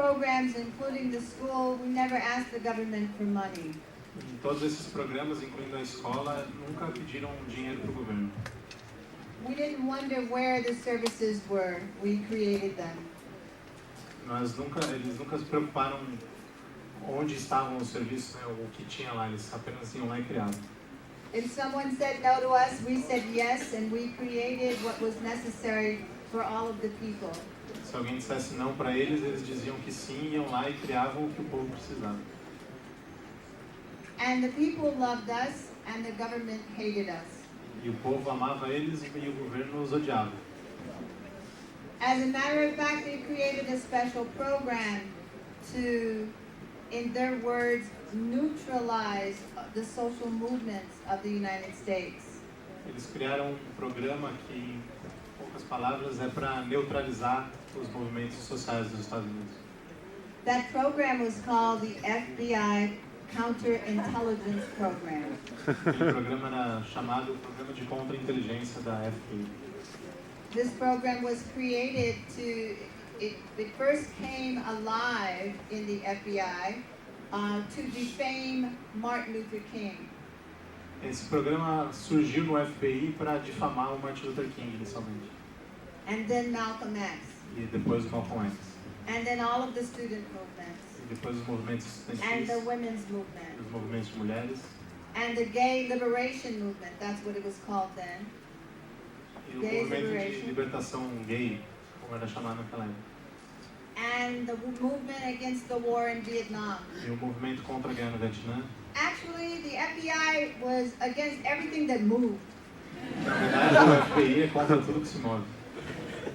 programs, including the school, we never asked the government for money. Em todos esses programas, incluindo a escola, nunca pediram dinheiro para o governo. We didn't wonder where the services were. We created them. Eles nunca se preocuparam onde estavam os serviços, né, o que tinha lá. Eles apenas iam lá e criavam. If someone said no to us, we said yes, and we created what was necessary for all of the people. Se alguém dissesse não para eles, eles diziam que sim, iam lá e criavam o que o povo precisava. And the people loved us, and the government hated us. E o povo amava eles e o governo os odiava. As a matter of fact, they created a special program to, in their words, neutralize the social movements of the United States. Eles criaram um programa que, em poucas palavras, é para neutralizar os movimentos sociais dos Estados Unidos. That program was called the FBI Counterintelligence Program. Aquele programa era chamado Programa de Contra-Inteligência da FBI. This program was created it first came alive in the FBI to defame Martin Luther King. Esse programa surgiu no FBI para difamar o Martin Luther King, inicialmente. And then Malcolm X. E depois o Malcolm X. And then all of the student movements. E depois os movimentos estudantis. And the women's movement. Os movimentos de mulheres. And the gay liberation movement, that's what it was called then. E o movimento de libertação gay, como era chamado naquela época. And the movement against the war in Vietnam. E o movimento contra a guerra no Vietnã. Actually, the FBI was against everything that moved. Na verdade, o FBI é contra tudo que se move.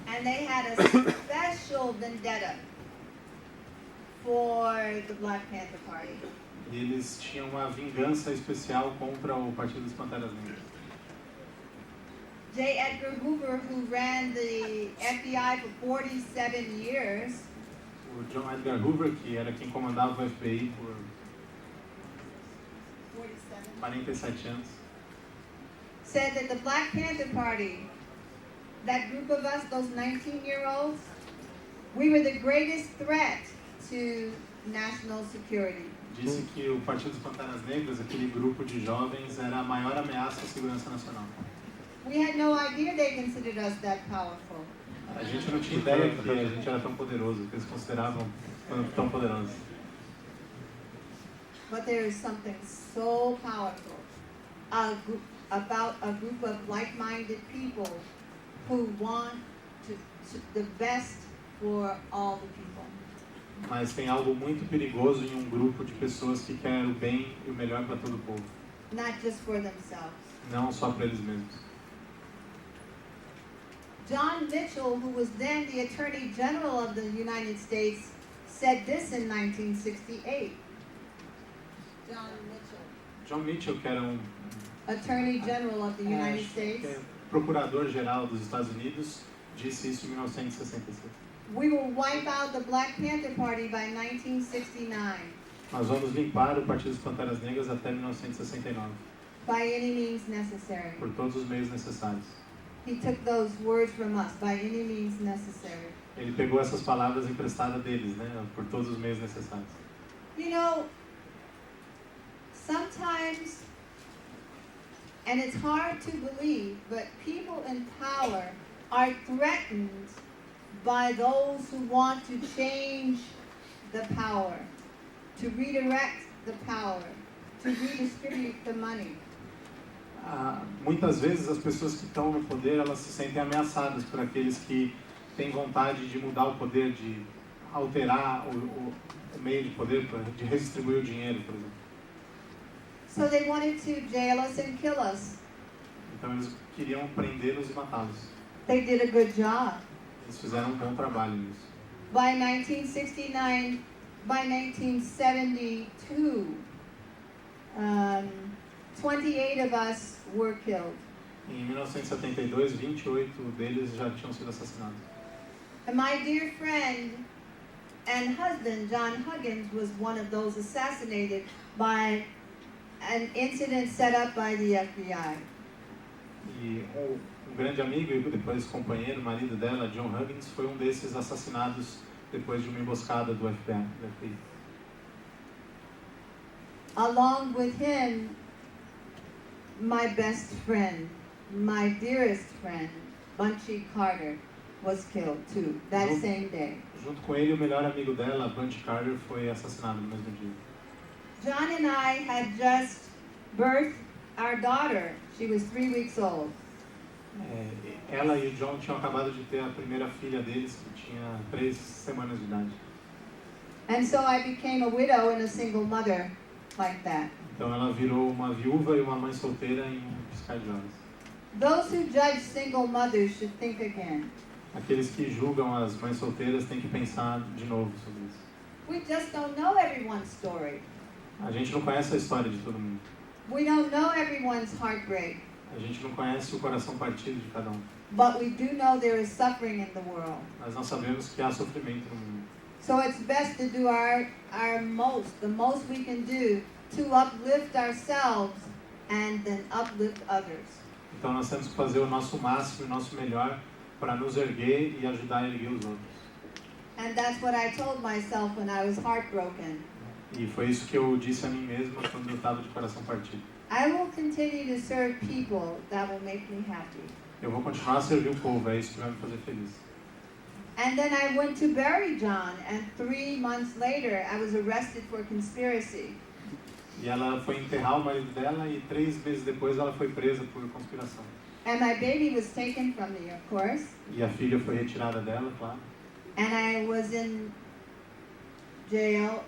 And they had a special vendetta for the Black Panther Party. E eles tinham uma vingança especial contra o Partido dos Panteras Negras. J. Edgar Hoover, who ran the FBI for 47 years, O John Edgar Hoover, que era quem comandava o FBI por 47 anos, said that the Black Panther Party, that group of us, those 19-year-olds, we were the greatest threat to national security. Disse que o Partido dos Panteras Negras, aquele grupo de jovens, era a maior ameaça à segurança nacional. We had no idea they considered us that powerful. A gente não tinha ideia que a gente era tão poderoso, que eles consideravam tão poderosos. But there is something so powerful about a group of like-minded people who want the best for all the people. Mas tem algo muito perigoso em um grupo de pessoas que querem o bem e o melhor para todo o povo. Not just for themselves. Não só para eles mesmos. John Mitchell, who was then the Attorney General of the United States, said this in 1968. John Mitchell, que era Attorney General of the United States. Procurador-geral dos Estados Unidos, disse isso em 1966. We will wipe out the Black Panther Party by 1969. Nós vamos limpar o Partido dos Panteras Negras até 1969. By any means necessary. Por todos os meios necessários. He took those words from us, by any means necessary. Ele pegou essas palavras emprestadas deles, né? Por todos os meios necessários. You know, sometimes, and it's hard to believe, but people in power are threatened by those who want to change the power, to redirect the power, to redistribute the money. Muitas vezes as pessoas que estão no poder, elas se sentem ameaçadas por aqueles que têm vontade de mudar o poder, de alterar o meio de poder, de redistribuir o dinheiro, por exemplo. So they wanted to jail us and kill us. Então eles queriam prendê-los e matá-los. They did a good job. Eles fizeram um bom trabalho nisso. By 1969, by 1972, 28 of us were killed. Em 1972, 28 deles já tinham sido assassinados. And my dear friend and husband, John Huggins, was one of those assassinated by an incident set up by the FBI. E um grande amigo e depois companheiro, marido dela, John Huggins, foi um desses assassinados depois de uma emboscada do FBI. Along with him, my best friend, my dearest friend, Bunchy Carter, was killed too, that same day. Junto com ele, o melhor amigo dela, Bunchy Carter, foi assassinado no mesmo dia. John and I had just birthed our daughter. She was 3 weeks old. Ela e o John tinham acabado de ter a primeira filha deles, que tinha 3 semanas de idade. And so I became a widow and a single mother like that. Então ela virou uma viúva e uma mãe solteira em um piscar de olhos. Those who judge single mothers should think again. Aqueles que julgam as mães solteiras têm que pensar de novo sobre isso. We just don't know everyone's story. A gente não conhece a história de todo mundo. We don't know everyone's heartbreak. A gente não conhece o coração partido de cada um. But we do know there is suffering in the world. Mas nós sabemos que há sofrimento no mundo. So it's best to do our most, the most we can do to uplift ourselves and then uplift others. Então nós temos que fazer o nosso máximo, o nosso melhor para nos erguer e ajudar a erguer os outros. And that's what I told myself when I was heartbroken. E foi isso que eu disse a mim mesmo quando eu estava de coração partido. I will continue to serve people that will make me happy. Eu vou continuar a servir o povo, é isso que vai me fazer feliz. And then I went to bury John, and 3 months later I was arrested for conspiracy. E ela foi enterrar o marido dela e 3 meses depois ela foi presa por conspiração. And my baby was taken from me, of course. E a filha foi retirada dela, claro. And I was in jail.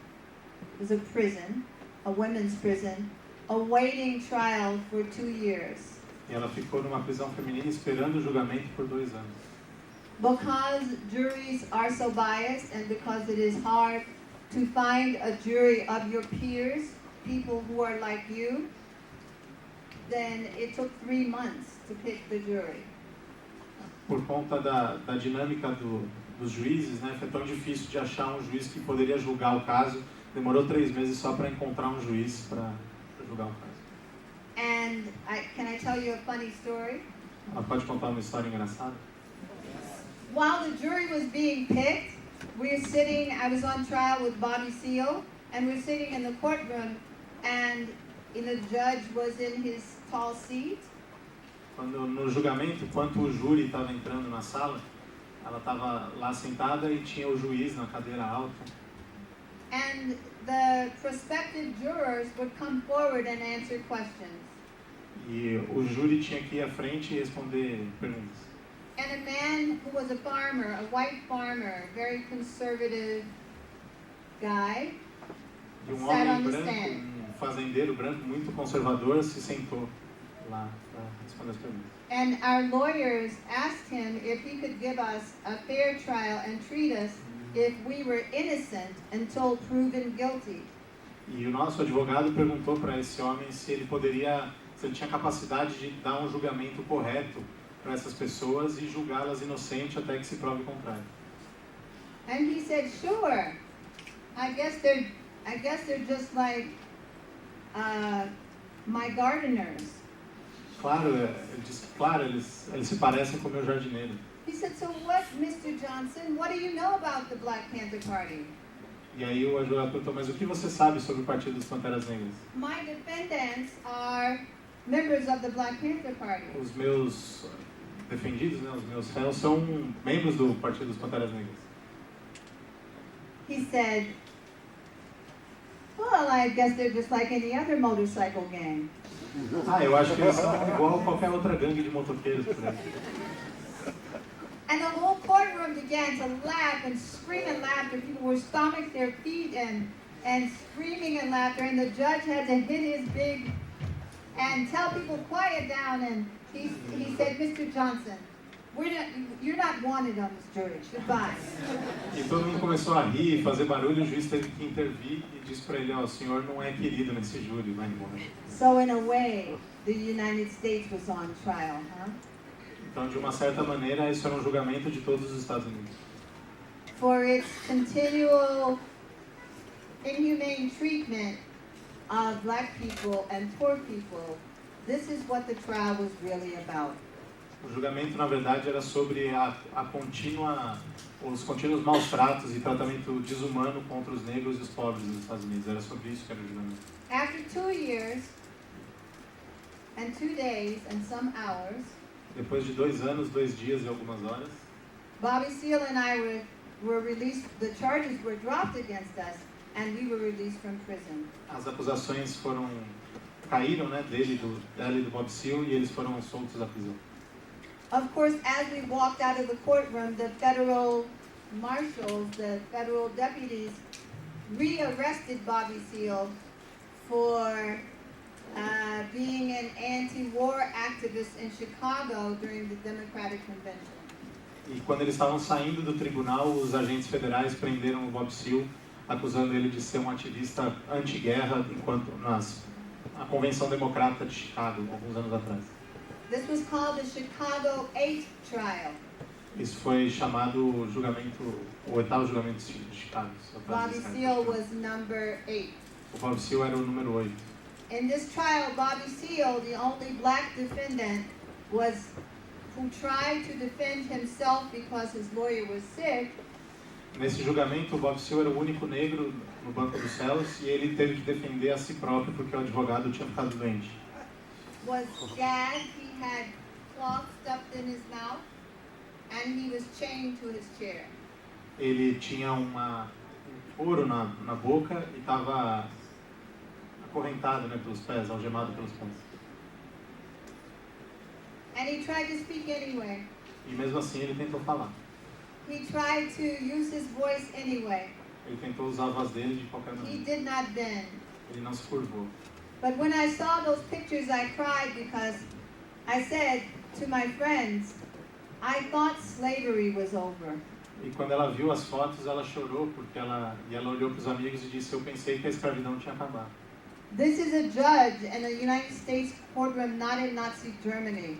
It was a prison, a women's prison, awaiting trial for 2 years. E ela ficou numa prisão feminina esperando o julgamento por 2 anos. Because juries are so biased and because it is hard to find a jury of your peers, people who are like you, then it took 3 months to pick the jury. Por conta da dinâmica dos juízes, né, foi tão difícil de achar um juiz que poderia julgar o caso. Demorou 3 meses só para encontrar um juiz para julgar o caso. And can I tell you a funny story? Ela pode contar uma história engraçada? While the jury was being picked, I was on trial with Bobby Seale, and we're sitting in the courtroom, and the judge was in his tall seat. No julgamento, enquanto o júri estava entrando na sala, ela estava lá sentada e tinha o juiz na cadeira alta. And the prospective jurors would come forward and answer questions. E o júri tinha que ir à frente e responder perguntas. And a man who was a farmer, a white farmer, very conservative guy, E sat on homem the branco, stand. fazendeiro branco muito conservador, se sentou lá para responder as perguntas. And our lawyers asked him if he could give us a fair trial and treat us if we were innocent until proven guilty. E o nosso advogado perguntou para esse homem se ele tinha capacidade de dar um julgamento correto para essas pessoas e julgá-las inocentes até que se prove o contrário. And he said, "Sure. I guess they're just like my gardeners." Claro, ele disse, claro, eles se parecem com o meu jardineiro. He said, "So what, Mr. Johnson? What do you know about the Black Panther Party?" E aí o advogado perguntou, mas o que você sabe sobre o Partido dos Panteras Negras? My defendants are members of the Black Panther Party. Os meus defendidos, né, os meus réus, são membros do Partido dos Panteras Negras. He said, "Well, I guess they're just like any other motorcycle gang." Eu acho que eles são igual a qualquer outra gangue de motoqueiros por aí. And the whole courtroom began to laugh and scream in laughter. People were stomping their feet and screaming in laughter. And the judge had to hit his big and tell people quiet down. And he said, "Mr. Johnson, you're not wanted on this jury. Goodbye." E todo mundo começou a rir, fazer barulho, o juiz teve que intervir e disse para ele, o senhor não é querido nesse júri, vai embora. So in a way, the United States was on trial, huh? Então, de uma certa maneira, isso era um julgamento de todos os Estados Unidos. For its continual inhumane treatment of black people and poor people, this is what the trial was really about. O julgamento, na verdade, era sobre a os contínuos maus tratos e tratamento desumano contra os negros e os pobres nos Estados Unidos. Era sobre isso que era o julgamento. After 2 years and 2 days and some hours, Depois de 2 anos, 2 dias e algumas horas, Bobby Seale and I were released. The charges were dropped against us, and we were released from prison. as acusações caíram, né, dela e do Bob Seale, e eles foram soltos da prisão. Of course, as we walked out of the courtroom, the federal marshals, the federal deputies, rearrested Bobby Seale for being an anti-war activist in Chicago during the Democratic Convention. E quando eles estavam saindo do tribunal, os agentes federais prenderam o Bob Seale, acusando ele de ser um ativista anti-guerra na Convenção Democrata de Chicago, alguns anos atrás. This was called the Chicago 8 trial. Isso foi chamado o 8º julgamento de Chicago. Bobby Seale was number 8. O Bob Seale era o número 8. In this trial, Bobby Seale, the only black defendant, who tried to defend himself because his lawyer was sick. Nesse julgamento, o Bob Seale era o único negro no banco dos réus e ele teve que defender a si próprio porque o advogado tinha ficado doente. Was gagged, he had cloth stuffed in his mouth, and he was chained to his chair. Ele tinha ouro na boca e estava acorrentado, né, pelos pés, algemado pelos pés. And he tried to speak anyway. E mesmo assim ele tentou falar. He tried to use his voice anyway. Ele tentou usar a voz dele de qualquer He maneira. did not bend. Ele não se curvou. But when I saw those pictures, I cried because I said to my friends, I thought slavery was over. E quando ela viu as fotos, ela chorou porque ela olhou para os amigos e disse: eu pensei que a escravidão tinha acabado. This is a judge in a United States courtroom, not in Nazi Germany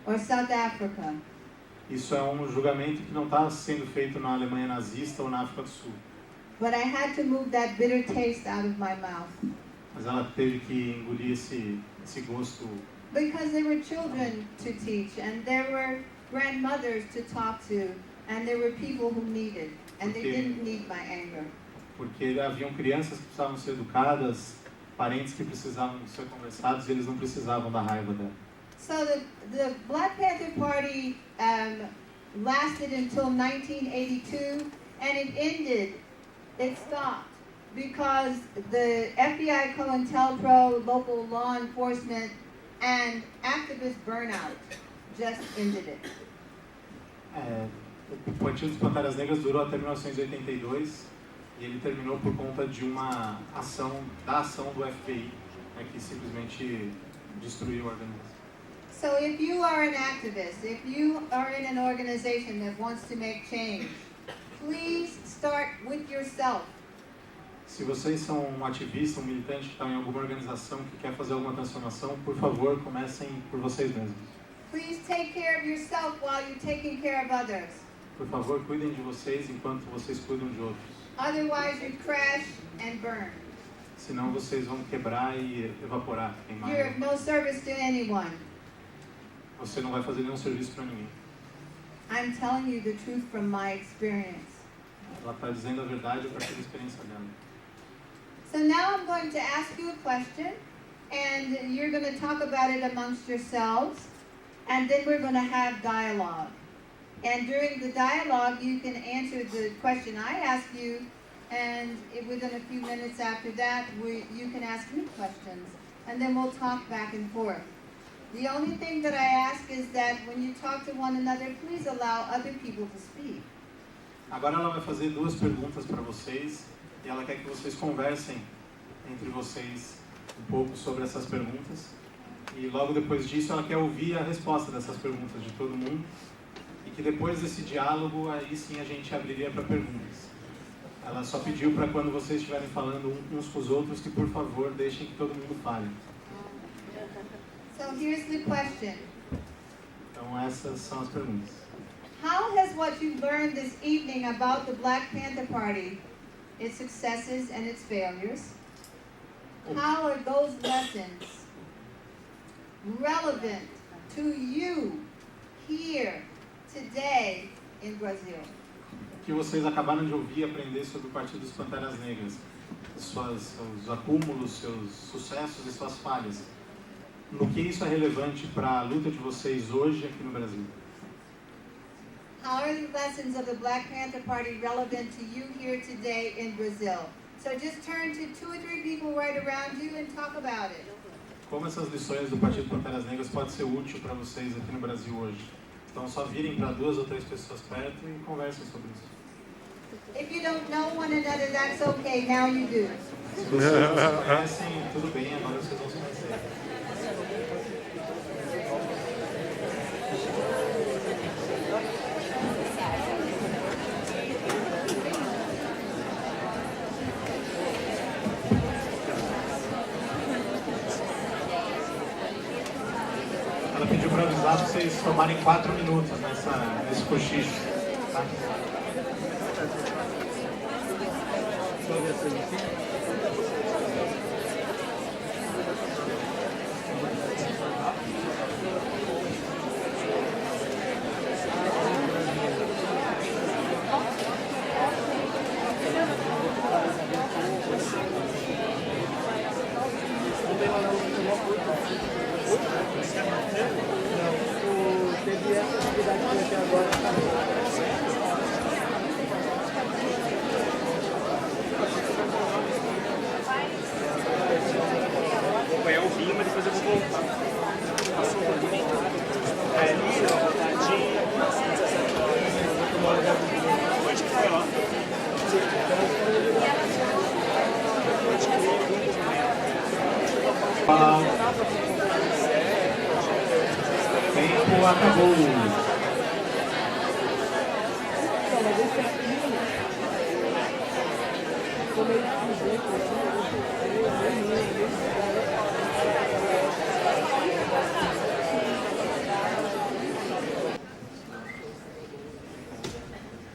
or South Africa. Isso é um julgamento que não está sendo feito na Alemanha nazista ou na África do Sul. But I had to move that bitter taste out of my mouth. Mas ela teve que engolir esse gosto. Because there were children to teach, and there were grandmothers to talk to, and there were people who needed, and they didn't need my anger. Porque haviam crianças que precisavam ser educadas, parentes que precisavam ser conversados, e eles não precisavam da raiva dela. So the Black Panther Party lasted until 1982, and it ended. It stopped because the FBI, COINTELPRO, local law enforcement, and activist burnout just ended it. O Partido dos Panteras Negras durou até 1982 e ele terminou por conta de uma ação do FBI, né, que simplesmente destruiu a organização. So if you are an activist, if you are in an organization that wants to make change, please start with yourself. Se vocês são um ativista, um militante que está em alguma organização que quer fazer alguma transformação, por favor, comecem por vocês mesmos. Please take care of yourself while you're taking care of others. Por favor, cuidem de vocês enquanto vocês cuidam de outros. Otherwise, you crash and burn. Senão vocês vão quebrar e evaporar, queimar. You're of no service to anyone. Você não vai fazer nenhum serviço para ninguém. I'm telling you the truth from my experience. Ela está dizendo a verdade a partir da experiência dela. So now I'm going to ask you a question, and you're going to talk about it amongst yourselves, and then we're going to have dialogue. And during the dialogue, you can answer the question I ask you, and within a few minutes after that, you can ask me questions, and then we'll talk back and forth. The only thing that I ask is that when you talk to one another, please allow other people to speak. Agora ela vai fazer 2 perguntas para vocês e ela quer que vocês conversem entre vocês um pouco sobre essas perguntas. E logo depois disso ela quer ouvir a resposta dessas perguntas de todo mundo e que depois desse diálogo aí sim a gente abriria para perguntas. Ela só pediu para quando vocês estiverem falando uns com os outros que por favor deixem que todo mundo fale. So here's the question. Então essas são as perguntas. How has what you've learned this evening about the Black Panther Party, its successes and its failures, how are those lessons relevant to you here, today, in Brazil? que vocês acabaram de ouvir e aprender sobre o Partido dos Panteras Negras, seus acúmulos, seus sucessos e suas falhas. No que isso é relevante para a luta de vocês hoje aqui no Brasil? How are the lessons of the Black Panther Party relevant to you here today in Brazil? So just turn to 2 or 3 people right around you and talk about it. Como essas lições do Partido Panteras Negras podem ser úteis para vocês aqui no Brasil hoje? Então só virem para 2 ou 3 pessoas perto e conversem sobre isso. If you don't know one another, that's okay. Now you do. Se vocês não se conhecem, tudo bem, agora vocês vão se conhecer. Ela pediu para avisar para vocês tomarem 4 minutos nesse cochicho. Tá? Tempo acabou.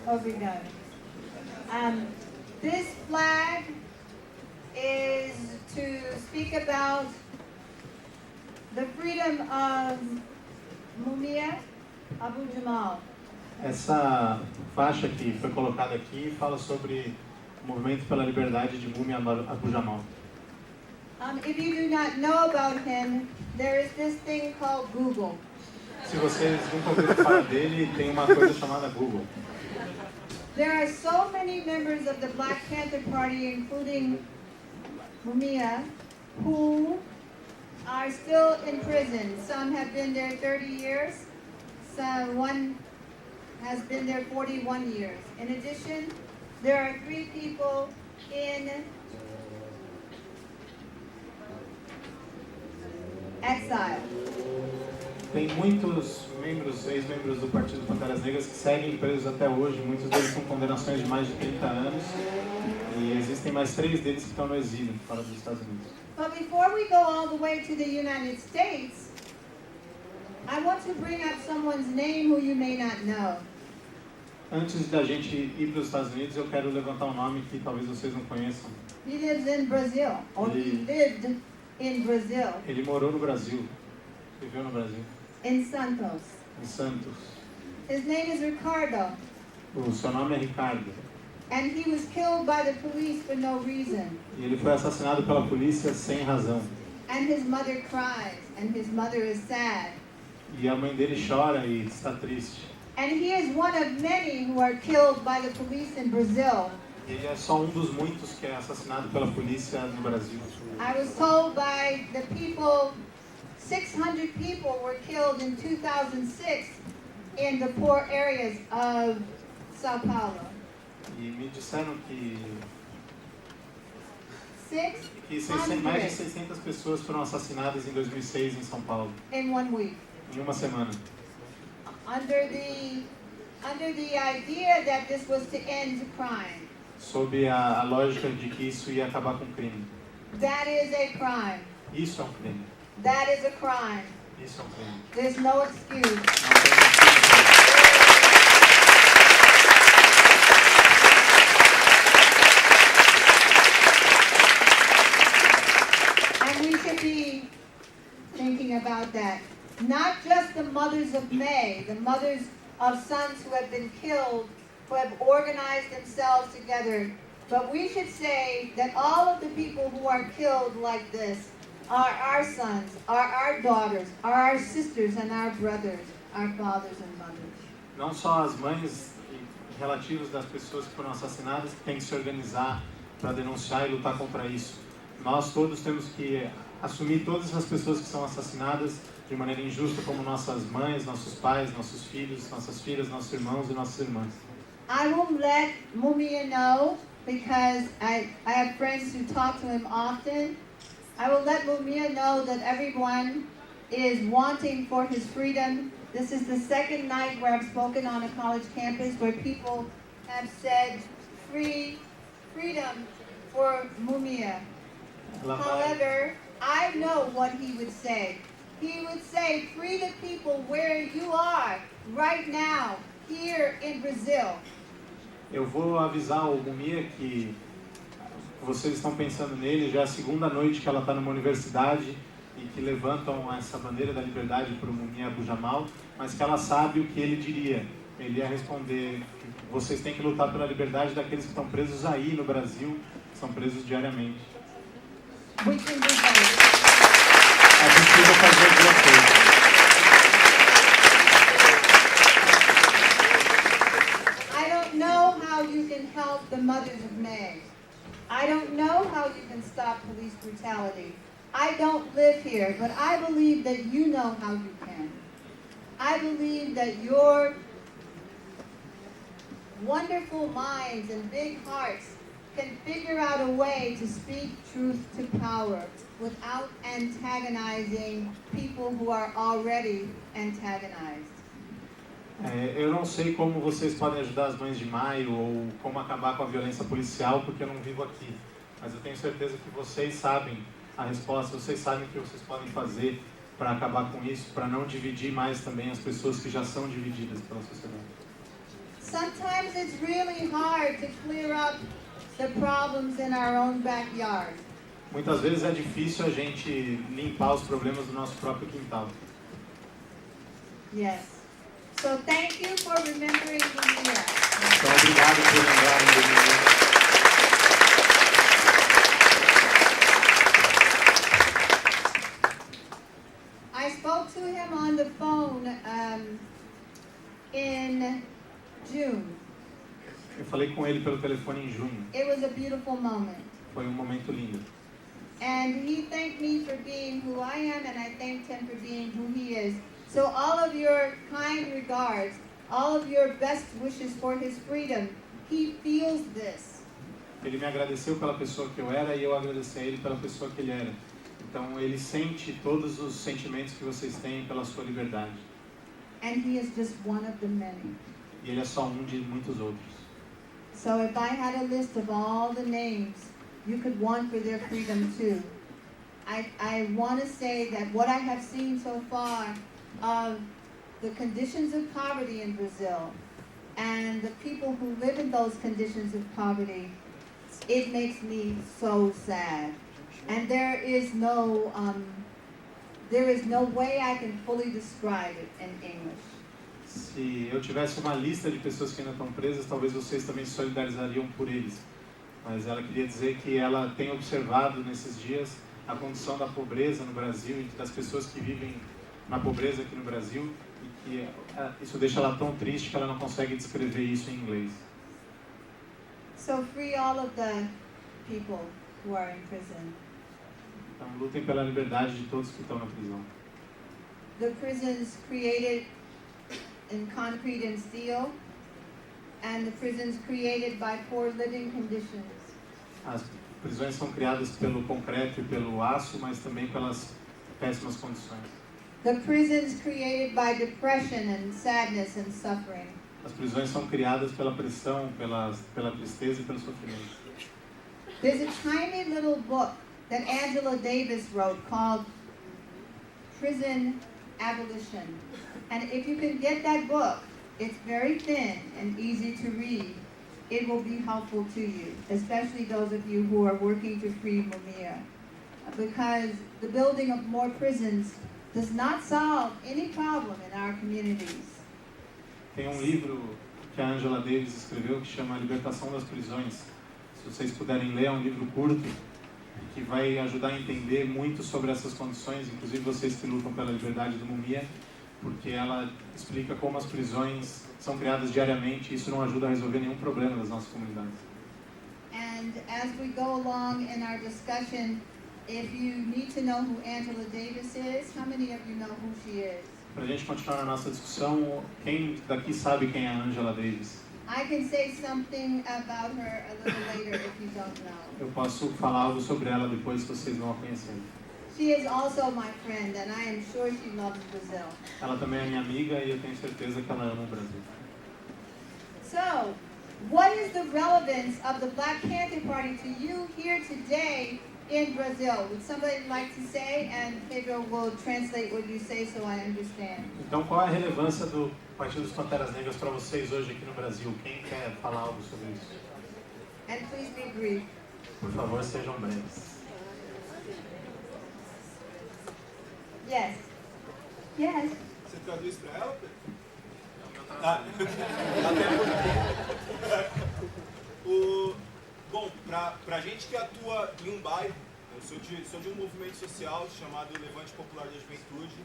Obrigada. This flag is to speak about the freedom of Mumia Abu Jamal. Essa faixa que foi colocada aqui fala sobre o movimento pela liberdade de Mumia Abu Jamal. If you do not know about him, there is this thing called Google. Se vocês nunca ouviram falar dele, tem uma coisa chamada Google. There are so many members of the Black Panther Party, including Mumia, who are still in prison. Some have been there 30 years. One has been there 41 years. In addition, there are 3 people in exile. Tem muitos ex-membros do Partido Panteras Negras que seguem presos até hoje, muitos deles com condenações de mais de 30 anos, e existem mais 3 deles que estão no exílio, fora dos Estados Unidos. But before we go all the way to the United States, I want to bring up someone's name who you may not know. Antes da gente ir para os Estados Unidos, eu quero levantar um nome que talvez vocês não conheçam. He lives in Brazil, or he lived in Brazil, Ele morou no Brasil, viveu no Brasil, in Santos. em Santos. His name is Ricardo, O seu nome é Ricardo, and he was killed by the police for no reason. e ele foi assassinado pela polícia sem razão. And his mother cries, and his mother is sad. E a mãe dele chora e está triste. And he is one of many who are killed by the police in Brazil. Ele é só um dos muitos que é assassinado pela polícia no Brasil. I was told by the people, 600 people were killed in 2006 in the poor areas of São Paulo. E me disseram que $600 mais de 600 pessoas foram assassinadas em 2006 em São Paulo, in 1 week. em uma semana. Under the idea that this was to end crime. Sob a lógica de que isso ia acabar com o crime. That is a crime. Isso é um crime. That is a crime. Isso é um crime. There's no excuse. Não tem motivo. And we should be thinking about that. Not just the mothers of May, the mothers of sons who have been killed who have organized themselves together. But we should say that all of the people who are killed like this are our sons, are our daughters, are our sisters and our brothers, our fathers and mothers. Não só as mães relativos das pessoas que foram assassinadas que têm que se organizar para denunciar e lutar contra isso. Nós todos temos que assumir todas as pessoas que são assassinadas de maneira injusta, como nossas mães, nossos pais, nossos filhos, nossas filhas, nossos irmãos e nossas irmãs. I will let Mumia know, because I have friends who talk to him often. I will let Mumia know that everyone is wanting for his freedom. This is the second night where I've spoken on a college campus where people have said freedom for Mumia. However, I know what he would say. He would say, free the people where you are right now, here in Brazil. Eu vou avisar o Mumia que vocês estão pensando nele, já é a segunda noite que ela está numa universidade e que levantam essa bandeira da liberdade para o Mumia Abu Jamal, mas que ela sabe o que ele diria. Ele ia responder, vocês têm que lutar pela liberdade daqueles que estão presos aí no Brasil, que são presos diariamente. We can do that. A gente precisa fazer duas coisas. I don't know how you can help the mothers of May. I don't know how you can stop police brutality. I don't live here, but I believe that you know how you can. I believe that your wonderful minds and big hearts can figure out a way to speak truth to power without antagonizing people who are already antagonized. Eu não sei como vocês podem ajudar as mães de maio ou como acabar com a violência policial, porque eu não vivo aqui. Mas eu tenho certeza que vocês sabem a resposta, vocês sabem o que vocês podem fazer para acabar com isso, para não dividir mais também as pessoas que já são divididas pela sociedade. Sometimes it's really hard to clear up the problems in our own backyard. Muitas vezes é difícil a gente limpar os problemas do nosso próprio quintal. Yes. So thank you for remembering Mumia. Então, obrigado por lembrarem de mim. I spoke to him on the phone in June. Eu falei com ele pelo telefone em junho. It was a beautiful moment. Foi um momento lindo. And he thanked me for being who I am, and I thanked him for being who he is. So all of your kind regards, all of your best wishes for his freedom, he feels this. Ele me agradeceu pela pessoa que eu era e eu agradeci a ele pela pessoa que ele era. Então ele sente todos os sentimentos que vocês têm pela sua liberdade. And he is just one of the many. E ele é só um de muitos outros. So if I had a list of all the names you could want for their freedom too, I want to say that what I have seen so far of the conditions of poverty in Brazil and the people who live in those conditions of poverty, it makes me so sad. And there is no way I can fully describe it in English. Se eu tivesse uma lista de pessoas que ainda estão presas, talvez vocês também se solidarizariam por eles. Mas ela queria dizer que ela tem observado nesses dias a condição da pobreza no Brasil e das pessoas que vivem na pobreza aqui no Brasil e que isso deixa ela tão triste que ela não consegue descrever isso em inglês. So free all of the people who are in prison. Então lutem pela liberdade de todos que estão na prisão. The prisons created in concrete and steel, and the prisons created by poor living conditions. As prisões são criadas pelo concreto e pelo aço, mas também pelas péssimas condições. The prisons created by depression and sadness and suffering. As prisões são criadas pela pressão, pela tristeza e pelo sofrimento. There's a tiny little book that Angela Davis wrote called Prison Abolition. And if you can get that book, it's very thin and easy to read. It will be helpful to you, especially those of you who are working to free Mumia. Because the building of more prisons does not solve any problem in our communities. Tem livro que a Angela Davis escreveu, que chama A Libertação das Prisões. Se vocês puderem ler, é um livro curto, que vai ajudar a entender muito sobre essas condições, inclusive vocês que lutam pela liberdade do Mumia, porque ela explica como as prisões são criadas diariamente e isso não ajuda a resolver nenhum problema das nossas comunidades. And as we go along in our discussion, if you need to know who Angela Davis is, how many of you know who she is? Para a gente continuar na nossa discussão, quem daqui sabe quem é a Angela Davis? I can say something about her a little later if you don't know. Eu posso falar algo sobre ela depois se vocês não a conhecerem. She is also my friend, and I am sure she loves Brazil. Ela também é minha amiga e eu tenho certeza que ela ama o Brasil. So, what is the relevance of the Black Panther Party to you here today in Brazil? Would somebody like to say, and Pedro will translate what you say so I understand. Então, qual é a relevância do Partido dos Panteras Negras para vocês hoje aqui no Brasil? Quem quer falar algo sobre isso? And please be brief. Por favor, sejam breves. Yes. Yes. Você traduz para ela, Pedro? Ah, até porque... Bom, pra gente que atua em um bairro, eu sou de um movimento social chamado Levante Popular da Juventude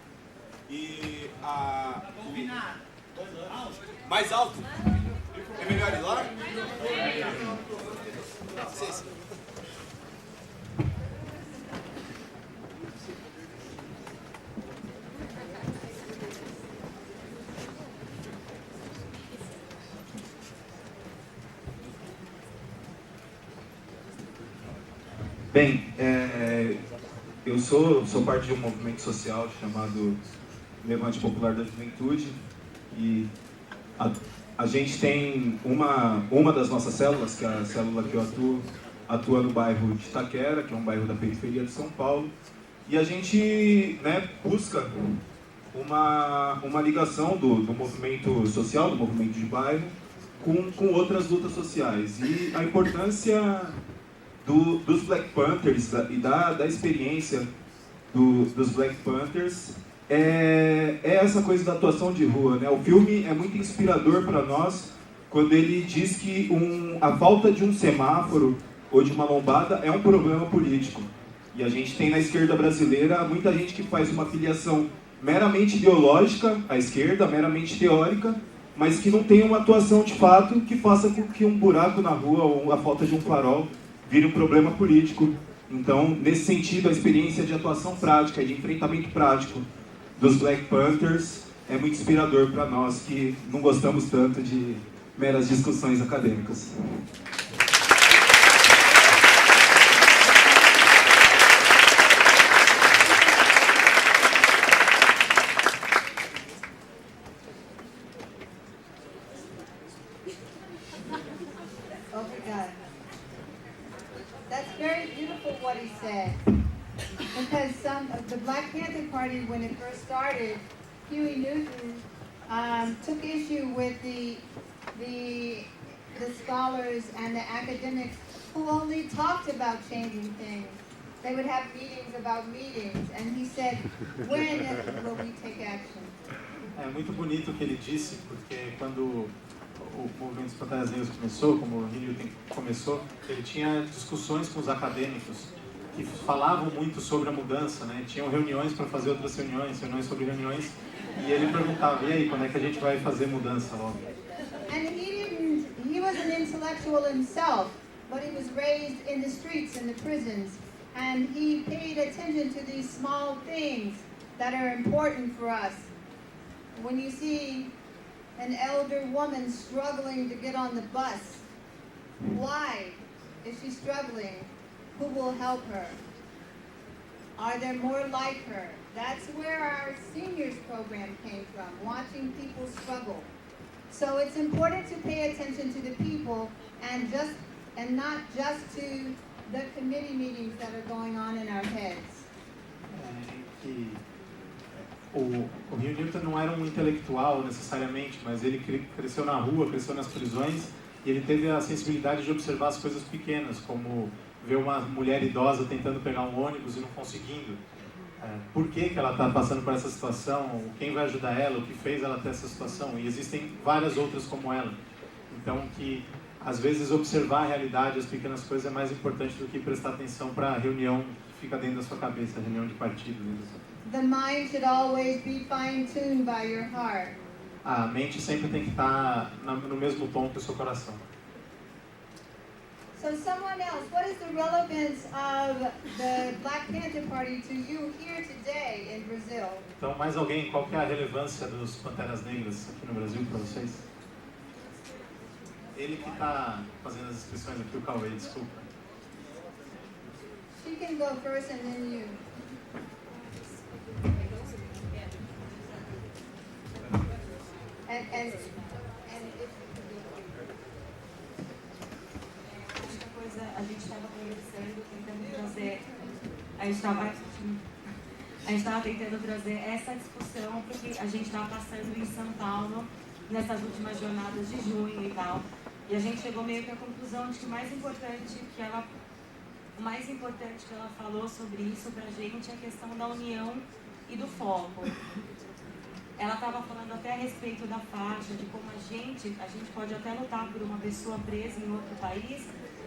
e mais alto? É melhor ir lá? Sim. Bem, eu sou parte de um movimento social chamado Levante Popular da Juventude e a gente tem uma das nossas células, que é a célula que eu atua no bairro de Itaquera, que é um bairro da periferia de São Paulo, e a gente, né, busca uma ligação do movimento social, do movimento de bairro, com outras lutas sociais. E a importância dos Black Panthers e da experiência dos Black Panthers é essa coisa da atuação de rua, né? O filme é muito inspirador para nós quando ele diz que a falta de um semáforo ou de uma lombada é um problema político. E a gente tem na esquerda brasileira muita gente que faz uma filiação meramente ideológica à esquerda, meramente teórica, mas que não tem uma atuação de fato que faça com que um buraco na rua ou a falta de um farol vira um problema político. Então, nesse sentido, a experiência de atuação prática, de enfrentamento prático dos Black Panthers é muito inspirador para nós que não gostamos tanto de meras discussões acadêmicas. The Black Panther Party, when it first started, Huey Newton took issue with the scholars and the academics who only talked about changing things. They would have meetings about meetings, and he said, when will we take action? É muito bonito o que ele disse, porque quando o movimento dos Panteras Negras começou, como o Huey Newton começou, ele tinha discussões com os acadêmicos que falavam muito sobre a mudança, né? Tinham reuniões para fazer outras reuniões sobre reuniões, e ele perguntava, e aí, quando é que a gente vai fazer mudança logo? And he was an intellectual himself, but he was raised in the streets, in the prisons, and he paid attention to these small things that are important for us. When you see an elder woman struggling to get on the bus, why is she struggling? Who will help her? Are there more like her? That's where our seniors program came from, watching people struggle. So it's important to pay attention to the people and not just to the committee meetings that are going on in our heads. O Huey Newton não era um intelectual necessariamente, mas ele cresceu na rua, cresceu nas prisões, e ele teve a sensibilidade de observar as coisas pequenas, como ver uma mulher idosa tentando pegar um ônibus e não conseguindo. Por que ela está passando por essa situação? Quem vai ajudar ela? O que fez ela ter essa situação? E existem várias outras como ela. Então, que às vezes observar a realidade, as pequenas coisas, é mais importante do que prestar atenção para a reunião que fica dentro da sua cabeça, a reunião de partido dentro da sua cabeça. The mind should always be fine-tuned by your heart. A mente sempre tem que estar no mesmo tom que o seu coração. So someone else, what is the relevance of the Black Panther Party to you here today in Brazil? Então, mais alguém, qual que é a relevância dos Panteras Negras aqui no Brasil para vocês? Ele que está fazendo as inscrições aqui, o Cauê, desculpa. She can go first and then you. And if a gente estava conversando, tentando trazer, a gente estava tentando trazer essa discussão porque a gente estava passando em São Paulo nessas últimas jornadas de junho e tal, e a gente chegou meio que à conclusão de que o mais importante que ela falou sobre isso pra gente é a questão da união e do foco. Ela estava falando até a respeito da faixa, de como a gente pode até lutar por uma pessoa presa em outro país,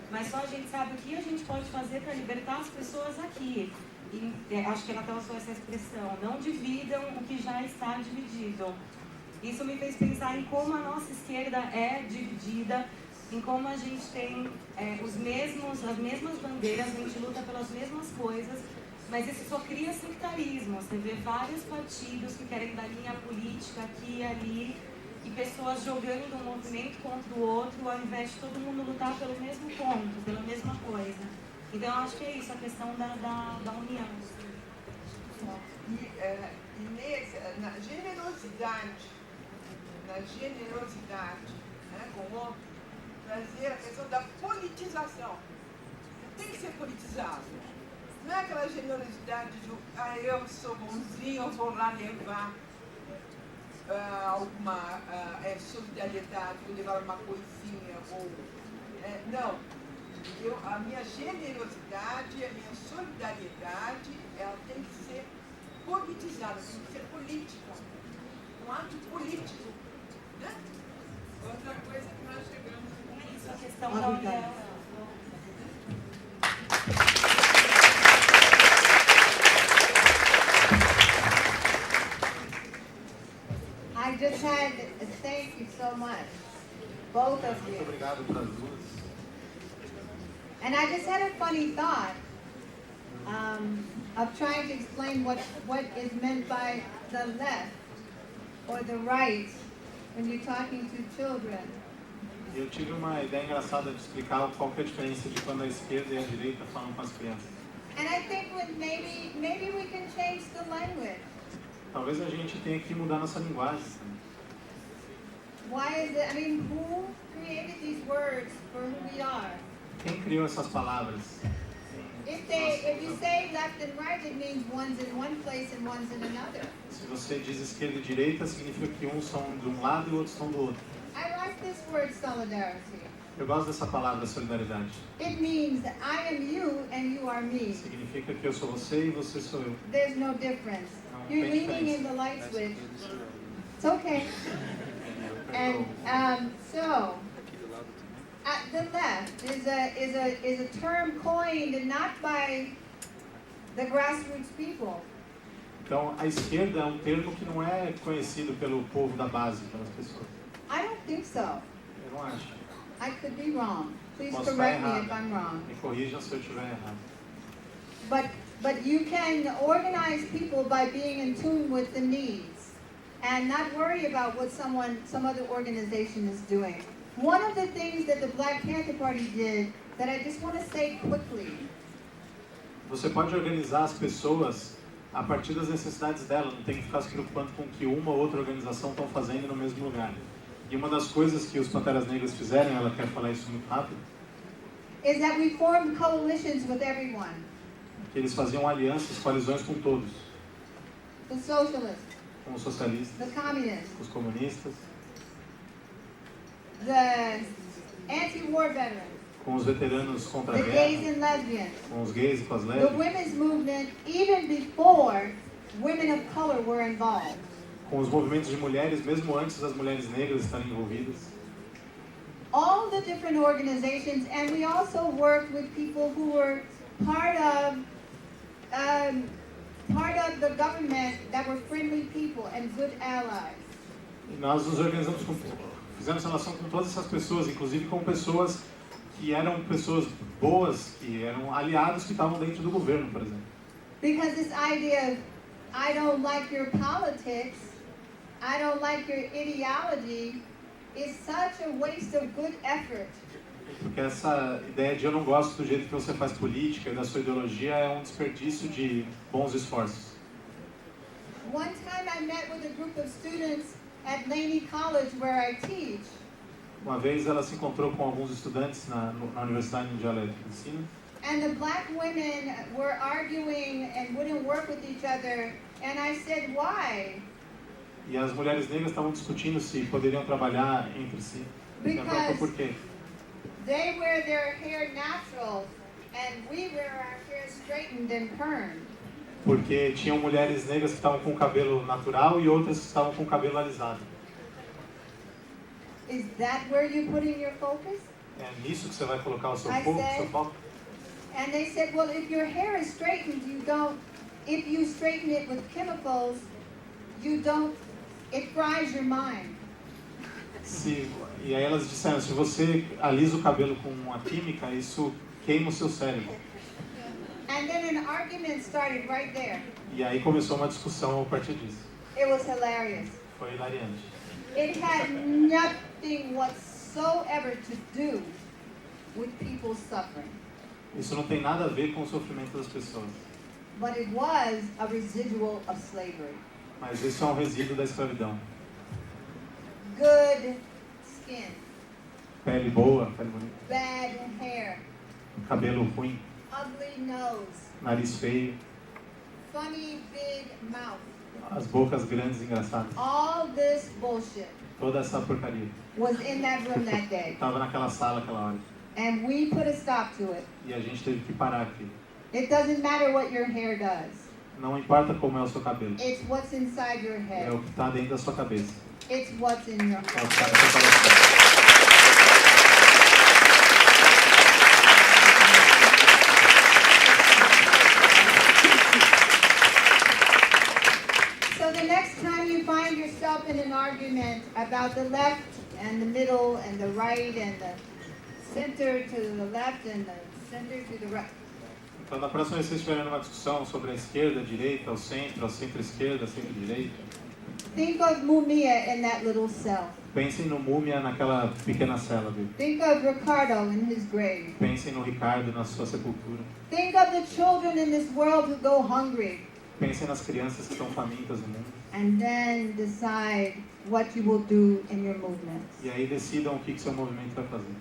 mas só a gente sabe o que a gente pode fazer para libertar as pessoas aqui. E acho que ela até usou essa expressão, não dividam o que já está dividido. Isso me fez pensar em como a nossa esquerda é dividida, em como a gente tem as mesmas bandeiras, a gente luta pelas mesmas coisas, mas isso só cria sectarismo. Você vê vários partidos que querem dar linha política aqui e ali, e pessoas jogando um movimento contra o outro, ao invés de todo mundo lutar pelo mesmo ponto, pela mesma coisa. Então, eu acho que é isso, a questão da união. E na generosidade, né, com o outro, trazer a questão da politização. Tem que ser politizado. Não é aquela generosidade de eu sou bonzinho, eu vou lá levar alguma solidariedade, vou levar uma coisinha. Não. A minha generosidade, a minha solidariedade, ela tem que ser politizada, tem que ser política. Um ato político. Né? Outra coisa que nós chegamos com isso, a questão da união. I just had, thank you so much, both of Muito you. obrigado para as duas. And I just had a funny thought of trying to explain what is meant by the left or the right when you're talking to children. Eu tive uma ideia engraçada de explicar qual que é a diferença de quando a esquerda e a direita falam com as crianças. And I think maybe we can change the language. Talvez a gente tenha que mudar nossa linguagem. Why is it, who created these words for who we are? Quem criou essas palavras? If you say left and right, it means one's in one place and one's in another. Se você diz esquerda e direita, significa que uns são de um lado e outros são do outro. I like this word solidarity. Eu gosto dessa palavra, solidariedade. It means I am you and you are me. Significa que eu sou você e você sou eu. There's no difference. You're leaning in the light switch. It's okay. And so, the left is a term coined not by the grassroots people. Então, a esquerda é um termo que não é conhecido pelo povo da base, pelas pessoas. I don't think so. Eu não acho. I could be wrong. Please Posso estar correct me errado. if I'm wrong. Me corrijam se eu estiver errado. But you can organize people by being in tune with the needs and not worry about what some other organization is doing. One of the things that the Black Panther Party did that I just want to say quickly. Você pode organizar as pessoas a partir das necessidades dela, não tem que ficar se preocupando com o que uma ou outra organização estão fazendo no mesmo lugar. E uma das coisas que os Panteras Negras fizeram, ela quer falar isso muito rápido, Is that we formed coalitions with everyone. que eles faziam alianças, coalizões com todos, The socialists, com os socialistas, the communists, com os comunistas, the anti-war veterans, com os veteranos contra a the gays guerra, and lesbians, com os gays e com as the lésbicas, women's movement, even before women of color were involved. com os movimentos de mulheres, mesmo antes das mulheres negras estarem envolvidas. all the different organizations, and we also worked with people who were part of the government that were friendly people and good allies. E nós nos organizamos, fizemos relação com todas essas pessoas, inclusive com pessoas que eram pessoas boas, que eram aliados que estavam dentro do governo, por exemplo. Because this idea of, I don't like your politics, I don't like your ideology, is such a waste of good effort. Porque essa ideia de eu não gosto do jeito que você faz política e da sua ideologia é um desperdício de bons esforços. One time I met with a group of students at Laney College where I teach. Uma vez ela se encontrou com alguns estudantes na universidade onde ela ensina. And the black women were arguing and wouldn't work with each other. And I said, why? E as mulheres negras estavam discutindo se poderiam trabalhar entre si. E ela perguntou por quê. They wear their hair natural and we wear our hair straightened and permed. Porque tinham mulheres negras que estavam com o cabelo natural e outras que estavam com o cabelo alisado. Is that where you're putting your focus? É nisso que você vai colocar o seu foco? And they said, well, if your hair is straightened, if you straighten it with chemicals, it fries your mind. E aí elas disseram, se você alisa o cabelo com uma química, isso queima o seu cérebro. And then an argument started right there. E aí começou uma discussão a partir disso. It was hilarious. Foi hilariante. It had nothing whatsoever to do with people suffering. Isso não tem nada a ver com o sofrimento das pessoas. But it was a residual of slavery. Mas isso é um resíduo da escravidão. Good skin. Pele boa, pele bonita. Bad hair. Cabelo ruim. Ugly nose. Nariz feio. Funny big mouth. As bocas grandes e engraçadas. All this bullshit Toda essa porcaria. was in that room that day. Estava naquela sala aquela hora. And we put a stop to it. E a gente teve que parar aqui. It doesn't matter what your hair does. Não importa como é o seu cabelo. It's what's inside your É head. o que está dentro da sua cabeça. It's what's in your É o que heart. está no seu coração. So the next time you find yourself in an argument about the left and the middle and the right and the center to the left and the center to the right. Então, na próxima vez que vocês estiverem numa discussão sobre a esquerda, a direita, o centro-esquerda, centro-direita, Think of Mumia in that little cell. pensem no Múmia naquela pequena cela dele. Think of Ricardo in his grave. Pensem no Ricardo na sua sepultura. Think of the children in this world who go hungry. Pensem nas crianças que estão famintas no mundo. And then decide what you will do in your movement. E aí decidam o que seu movimento vai fazer.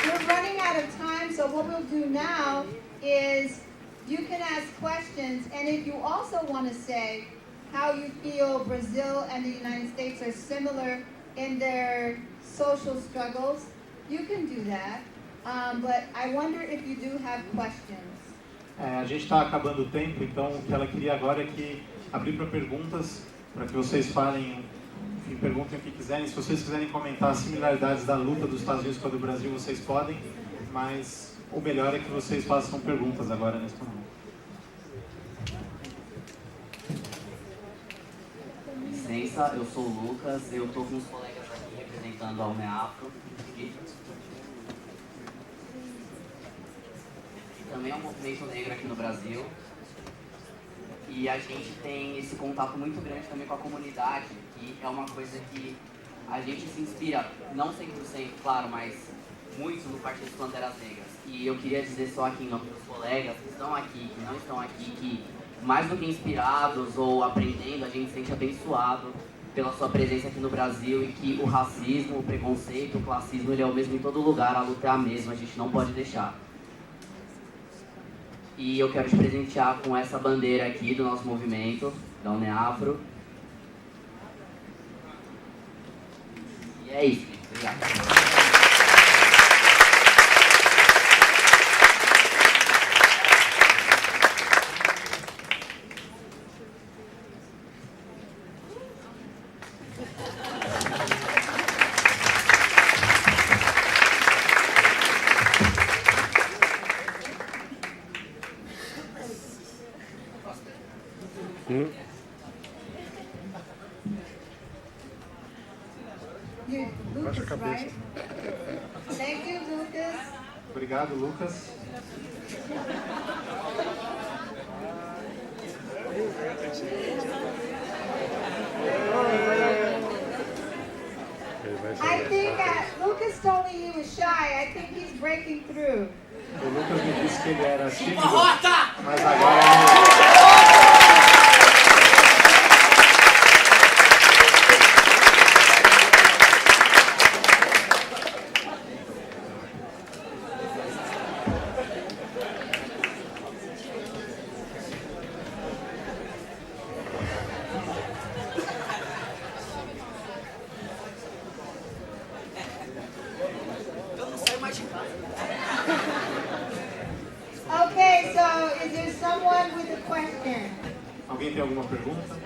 We're running out of time, so what we'll do now is you can ask questions, and if you also want to say how you feel Brazil and the United States are similar in their social struggles, you can do that. But I wonder if you do have questions. A gente está acabando o tempo, então o que ela queria agora é que abrir para perguntas, para que vocês falem, enfim, perguntem o que quiserem. Se vocês quiserem comentar as similaridades da luta dos Estados Unidos com a do Brasil, vocês podem, mas o melhor é que vocês façam perguntas agora nesse momento. Licença, eu sou o Lucas, eu estou com os colegas aqui representando a UNEAFRO. Também é um movimento negro aqui no Brasil. E a gente tem esse contato muito grande também com a comunidade, que é uma coisa que a gente se inspira, não 100%, claro, mas muito no Partido dos Panteras Negras. E eu queria dizer só aqui em nome dos colegas que estão aqui, que não estão aqui, que mais do que inspirados ou aprendendo, a gente se sente abençoado pela sua presença aqui no Brasil e que o racismo, o preconceito, o classismo, ele é o mesmo em todo lugar, a luta é a mesma, a gente não pode deixar. E eu quero te presentear com essa bandeira aqui do nosso movimento, da UNEAFRO. E é isso, gente. Obrigado. You, Lucas, right? Thank you, Lucas. Obrigado, Lucas. I think Lucas told me he was shy. I think he's breaking through. O Lucas me disse que ele era tímido, mas agora ele... Okay, so is there someone with a question? Alguém tem alguma pergunta?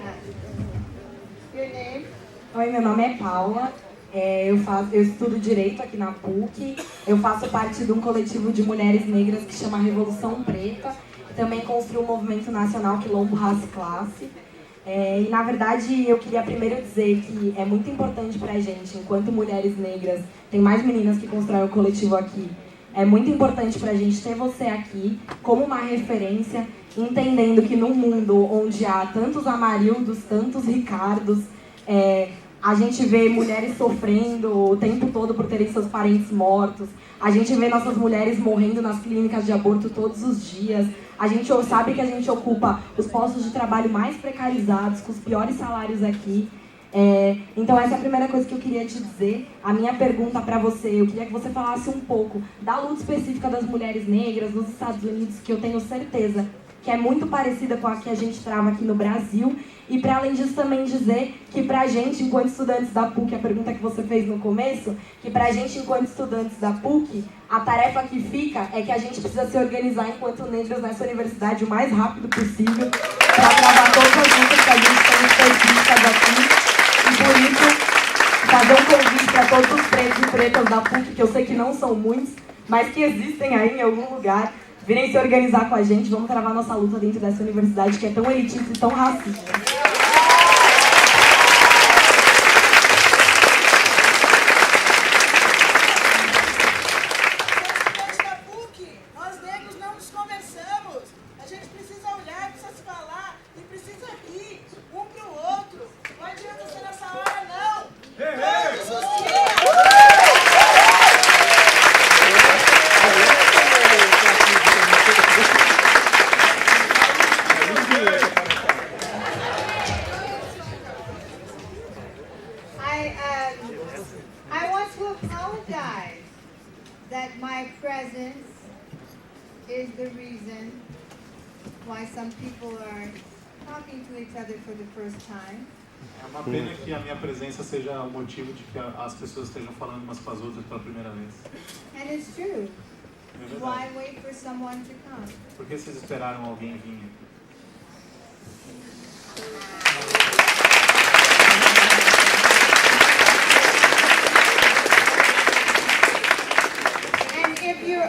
Your name? Oi, meu nome é Paula, eu estudo Direito aqui na PUC, eu faço parte de um coletivo de mulheres negras que chama Revolução Preta, também construo um movimento nacional Quilombo Raça e Classe, e na verdade eu queria primeiro dizer que é muito importante pra gente, enquanto mulheres negras, tem mais meninas que constroem o coletivo aqui, é muito importante pra gente ter você aqui como uma referência, entendendo que num mundo onde há tantos Amarildos, tantos Ricardos, a gente vê mulheres sofrendo o tempo todo por terem seus parentes mortos, a gente vê nossas mulheres morrendo nas clínicas de aborto todos os dias, a gente sabe que a gente ocupa os postos de trabalho mais precarizados, com os piores salários aqui. Então essa é a primeira coisa que eu queria te dizer. A minha pergunta para você, eu queria que você falasse um pouco da luta específica das mulheres negras nos Estados Unidos, que eu tenho certeza que é muito parecida com a que a gente trava aqui no Brasil. E para além disso também dizer que pra gente, enquanto estudantes da PUC, a pergunta que você fez no começo, que pra gente, enquanto estudantes da PUC, a tarefa que fica é que a gente precisa se organizar enquanto negros nessa universidade o mais rápido possível para travar todas as lutas que a gente tem específicas aqui. E por isso, fazer um convite para todos os pretos e pretas da PUC, que eu sei que não são muitos, mas que existem aí em algum lugar, virem se organizar com a gente, vamos travar nossa luta dentro dessa universidade que é tão elitista e tão racista. I want to apologize that my presence is the reason why some people are talking to each other for the first time. É uma pena que a minha presença seja o motivo de que as pessoas estejam falando umas com as outras pela primeira vez. And it's true. É verdade. Why wait for someone to come? Por que vocês esperaram alguém vir? And if you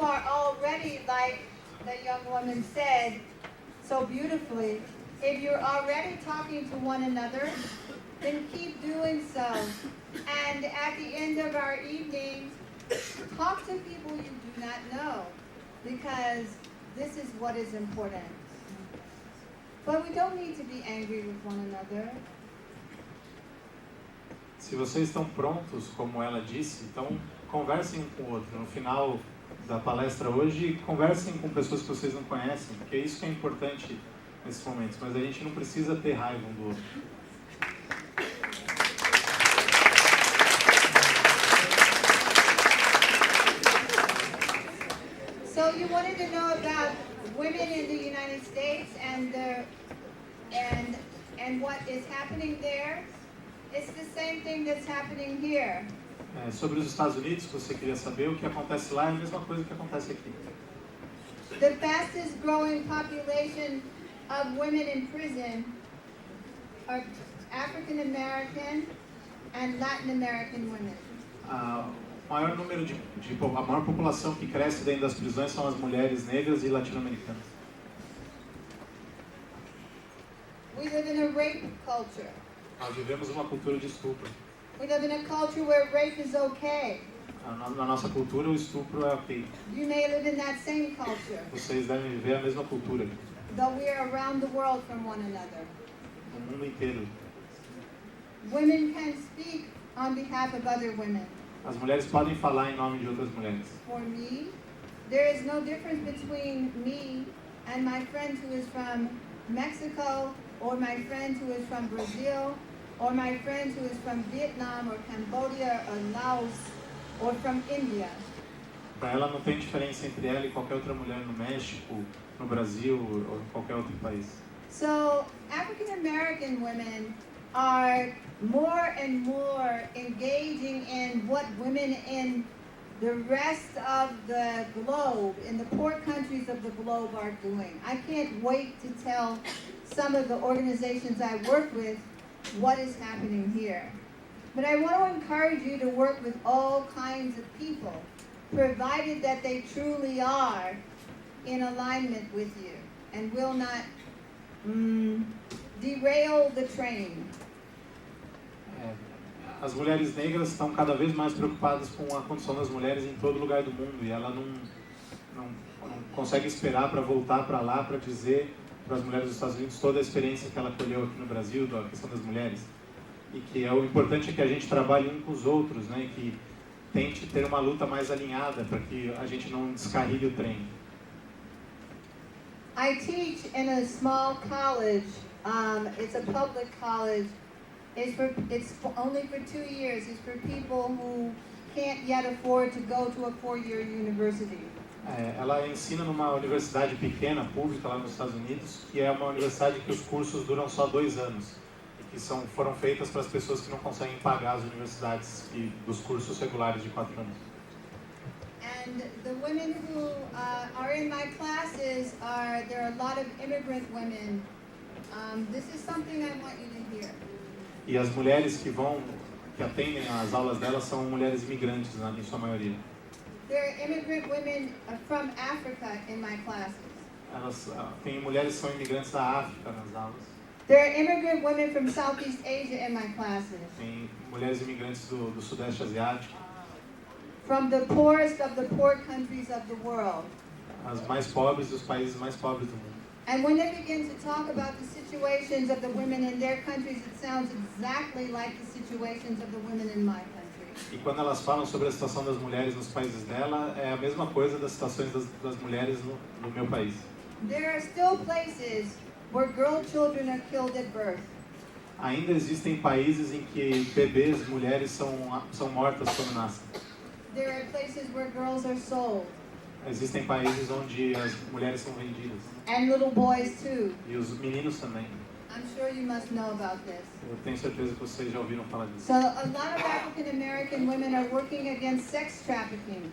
are already, like the young woman said so beautifully, if you're already talking to one another, then keep doing so. And at the end of our evening, talk to people you do not know, because this is what is important. But we don't need to be angry with one another. Se vocês estão prontos, como ela disse, então conversem um com o outro. No final da palestra hoje, conversem com pessoas que vocês não conhecem, porque é isso que é importante nesses momentos. Mas a gente não precisa ter raiva um do outro. So you wanted to know about women in the United States and what is happening there? It's the same thing that's happening here. Sobre os Estados Unidos, se você queria saber, o que acontece lá é a mesma coisa que acontece aqui. The fastest growing population of women in prison are African American and Latin American women. A maior população que cresce dentro das prisões são as mulheres negras e latino-americanas. We live in a rape culture. Nós vivemos uma cultura de estupro. We live in a culture where rape is okay. Na nossa cultura, o estupro é ok. You may live in that same culture, Vocês devem viver a mesma cultura, though we are around the world from one another. no mundo inteiro. Women can speak on behalf of other women. As mulheres podem falar em nome de outras mulheres. For me, there is no difference between me and my friend who is from Mexico, or my friend who is from Brazil, or my friend who is from Vietnam, or Cambodia, or Laos, or from India. Para ela não tem diferença entre ela e qualquer outra mulher no México, no Brasil ou em qualquer outro país. So African American women are more and more engaging in what women in the rest of the globe, in the poor countries of the globe, are doing. I can't wait to tell some of the organizations I work with what is happening here. But I want to encourage you to work with all kinds of people, provided that they truly are in alignment with you and will not derail the train. As mulheres negras estão cada vez mais preocupadas com a condição das mulheres em todo lugar do mundo e ela não consegue esperar para voltar para lá para dizer para as mulheres dos Estados Unidos toda a experiência que ela colheu aqui no Brasil, da questão das mulheres. E que o importante é que a gente trabalhe um com os outros, né? E que tente ter uma luta mais alinhada para que a gente não descarrilhe o trem. I teach in a small college. It's a public college. It's only for 2 years. It's for people who can't yet afford to go to a 4-year university. Ela ensina numa universidade pequena, pública, lá nos Estados Unidos, que é uma universidade que os cursos duram só 2 anos. E que foram feitas para as pessoas que não conseguem pagar as universidades e dos cursos regulares de 4 anos. And the women who are in my classes there are a lot of immigrant women. This is something I want you to hear. E as mulheres que atendem às aulas delas são mulheres imigrantes, em sua maioria. There are immigrant women from Africa in my classes. Tem mulheres que são imigrantes da África nas aulas. There are immigrant women from Southeast Asia in my classes. Tem mulheres imigrantes do Sudeste Asiático. From the poorest of the poor countries of the world. As mais pobres dos países mais pobres do mundo. And when they begin to talk about the situations of the women in their countries, it sounds exactly like the situations of the women in my country. E quando elas falam sobre a situação das mulheres nos países dela, é a mesma coisa das situações das mulheres no meu país. There are still places where girl children are killed at birth. Ainda existem países em que bebês, mulheres são mortas quando nascem. There are places where girls are sold. Existem países onde as mulheres são vendidas. And little boys too. E os meninos também. I'm sure you must know about this. Eu tenho certeza que vocês já ouviram falar disso. So a lot of African American women are working against sex trafficking.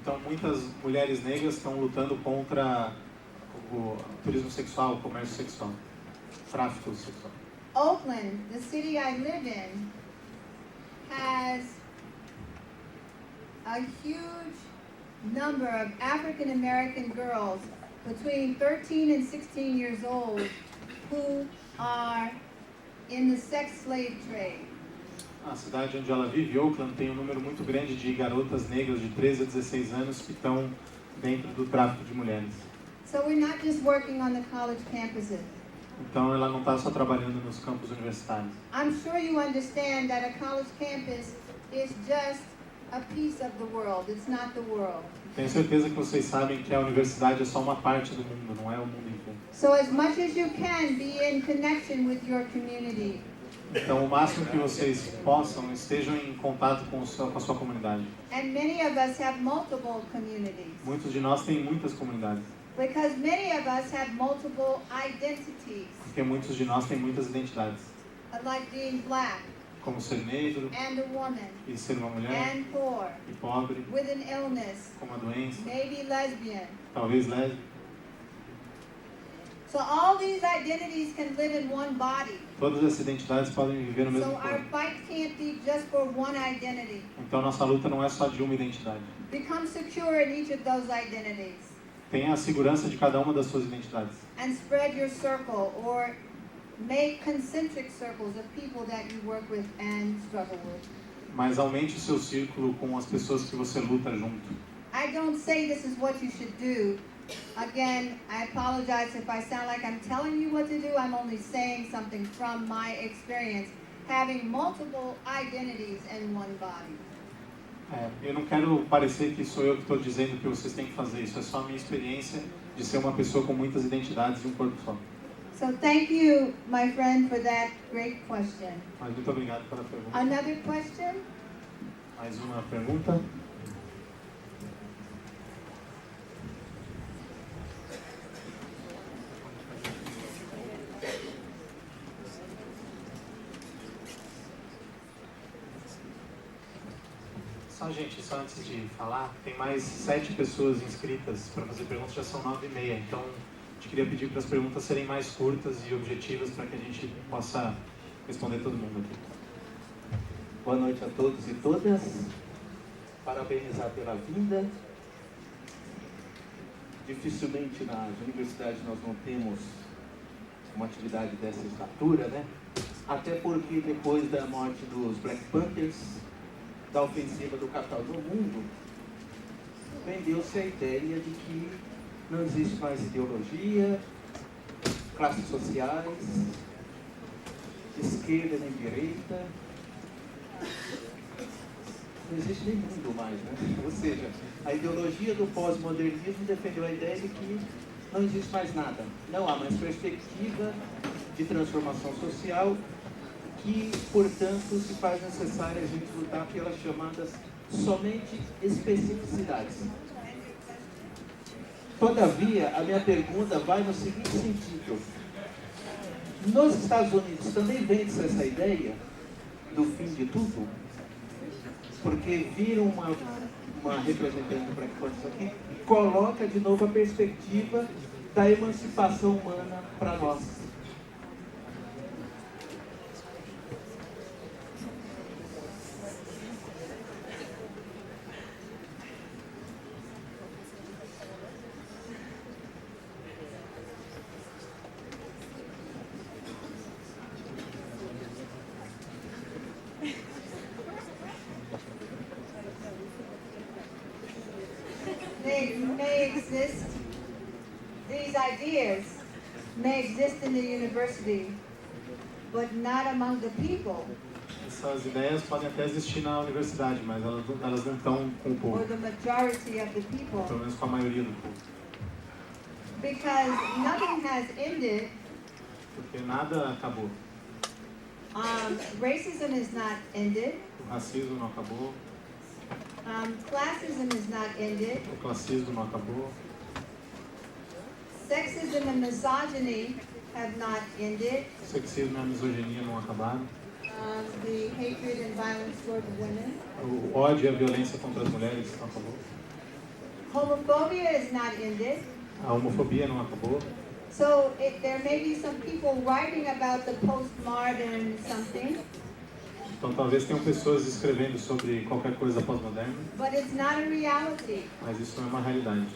Então muitas mulheres negras estão lutando contra o turismo sexual, o comércio sexual, tráfico sexual. Oakland, the city I live in, has a huge number of African American girls between 13 and 16 years old who are in the sex slave trade. A cidade onde ela vive, Oakland, tem um número muito grande de garotas negras de 13 a 16 anos que estão dentro do tráfico de mulheres. So we're not just working on the college campuses. Então ela não está só trabalhando nos campos universitários. I'm sure you understand that a college campus is just a piece of the world. It's not the world. Tenho certeza que vocês sabem que a universidade é só uma parte do mundo, não é o mundo inteiro. So as much as you can, be in connection with your community. Então, o máximo que vocês possam, estejam em contato com a sua comunidade. And many of us have multiple communities. Muitos de nós têm muitas comunidades. Because many of us have multiple identities. Porque muitos de nós têm muitas identidades. Like being black. Como ser negro, and a woman, e ser uma mulher, and poor, e pobre, with an illness, com uma doença, maybe lesbian. Talvez lésbica. So all these identities can live in one body. Todas essas identidades podem viver no mesmo corpo. So our fight can't be just for one identity. Então nossa luta não é só de uma identidade. Become secure in each of those identities. Tenha a segurança de cada uma das suas identidades. And spread your circle or make concentric circles of people that you work with and struggle with. Mas aumente o seu círculo com as pessoas que você luta junto. I don't say this is what you should do. Again, I apologize if I sound like I'm telling you what to do. I'm only saying something from my experience, having multiple identities in one body. Eu não quero parecer que sou eu que estou dizendo que vocês têm que fazer isso. É só a minha experiência de ser uma pessoa com muitas identidades e um corpo só. So thank you, my friend, for that great question. Mas muito obrigado pela pergunta. Another question? Mais uma pergunta? Só antes de falar, tem mais 7 pessoas inscritas para fazer perguntas, já são 9h30, então a gente queria pedir para as perguntas serem mais curtas e objetivas para que a gente possa responder todo mundo aqui. Boa noite a todos e todas, parabenizar pela vinda. Dificilmente nas universidades nós não temos uma atividade dessa estatura, né? Até porque depois da morte dos Black Panthers, da ofensiva do capital do mundo, vendeu-se a ideia de que não existe mais ideologia, classes sociais, esquerda nem direita, não existe nem mundo mais, né? Ou seja, a ideologia do pós-modernismo defendeu a ideia de que não existe mais nada, não há mais perspectiva de transformação social, que, portanto, se faz necessário a gente lutar pelas chamadas somente especificidades. Todavia, a minha pergunta vai no seguinte sentido. Nos Estados Unidos também vende-se essa ideia do fim de tudo? Porque viram uma representante para que aqui e coloca de novo a perspectiva da emancipação humana para nós. These ideas may exist in the university, but not among the people. Essas ideias podem até existir na universidade, mas elas não estão com o povo. Or the majority of the people. Pelo menos com a maioria do povo. Because nothing has ended. Porque nada acabou. Racism is not ended. O racismo não acabou. Classism is not ended. O classismo não acabou. Sexism and misogyny have not ended. O sexismo e a misoginia não acabaram. The hatred and violence toward women. O ódio e a violência contra as mulheres não acabou. Homophobia is not ended. A homofobia não acabou. So there may be some people writing about the postmodern something. Então talvez tenham pessoas escrevendo sobre qualquer coisa pós-moderna. But it's not a reality. Mas isso não é uma realidade.